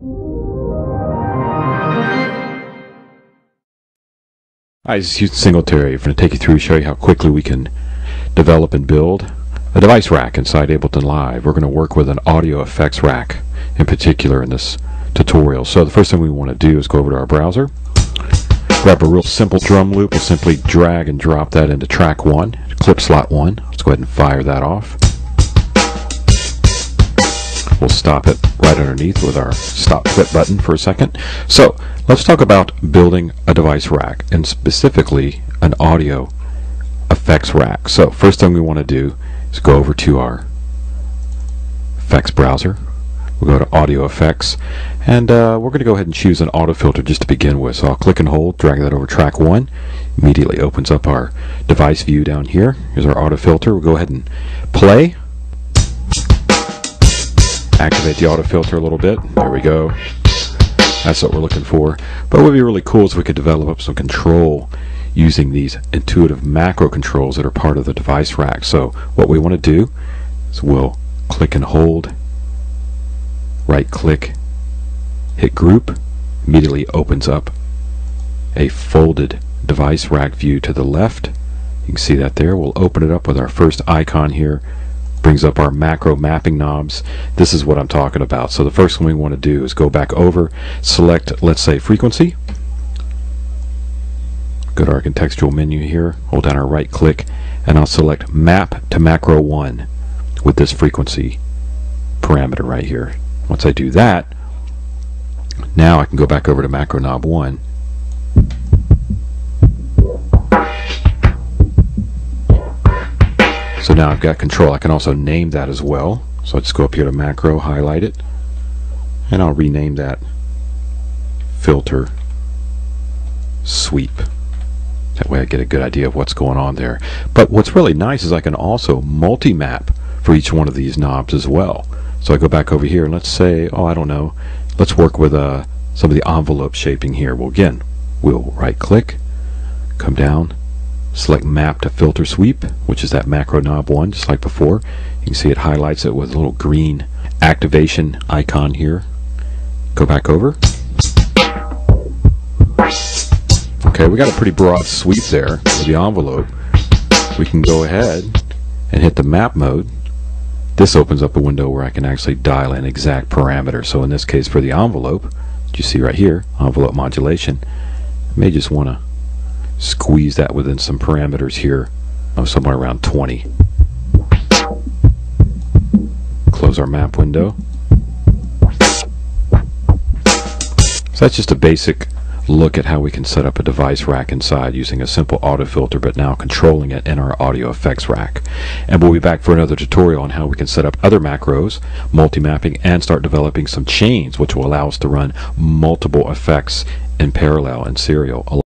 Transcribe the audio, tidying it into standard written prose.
Hi, this is Houston Singletary. I'm going to take you through, show you how quickly we can develop and build a device rack inside Ableton Live. We're going to work with an audio effects rack in particular in this tutorial. So the first thing we want to do is go over to our browser, grab a real simple drum loop. We'll simply drag and drop that into track 1, clip slot 1. Let's go ahead and fire that off. We'll stop it right underneath with our stop clip button for a second. So let's talk about building a device rack, and specifically an audio effects rack. So first thing we want to do is go over to our effects browser. We'll go to audio effects, and we're going to go ahead and choose an auto filter just to begin with. So I'll click and hold, drag that over track 1. Immediately opens up our device view down here. Here's our auto filter. We'll go ahead and play. Activate the auto filter a little bit. There we go. That's what we're looking for. But what would be really cool is we could develop up some control using these intuitive macro controls that are part of the device rack. So what we want to do is we'll click and hold, right click, hit group. Immediately opens up a folded device rack view to the left. You can see that there. We'll open it up with our first icon here. Brings up our macro mapping knobs. This is what I'm talking about. So the first thing we want to do is go back over, select, let's say, frequency. Go to our contextual menu here, hold down our right click, and I'll select map to macro 1 with this frequency parameter right here. Once I do that, now I can go back over to macro knob 1. So now I've got control. I can also name that as well. So I'll just go up here to macro, highlight it, and I'll rename that filter sweep. That way I get a good idea of what's going on there. But what's really nice is I can also multi-map for each one of these knobs as well. So I go back over here and let's say, oh, I don't know, let's work with some of the envelope shaping here. Well, again, we'll right click, come down, select map to filter sweep, which is that macro knob 1, just like before. You can see it highlights it with a little green activation icon here. Go back over. Okay, we got a pretty broad sweep there with the envelope. We can go ahead and hit the map mode. This opens up a window where I can actually dial in exact parameters. So in this case, for the envelope, you see right here, envelope modulation, I may just want to squeeze that within some parameters here of somewhere around 20. Close our map window. So that's just a basic look at how we can set up a device rack inside using a simple auto filter, but now controlling it in our audio effects rack. And we'll be back for another tutorial on how we can set up other macros, multi-mapping, and start developing some chains which will allow us to run multiple effects in parallel and serial.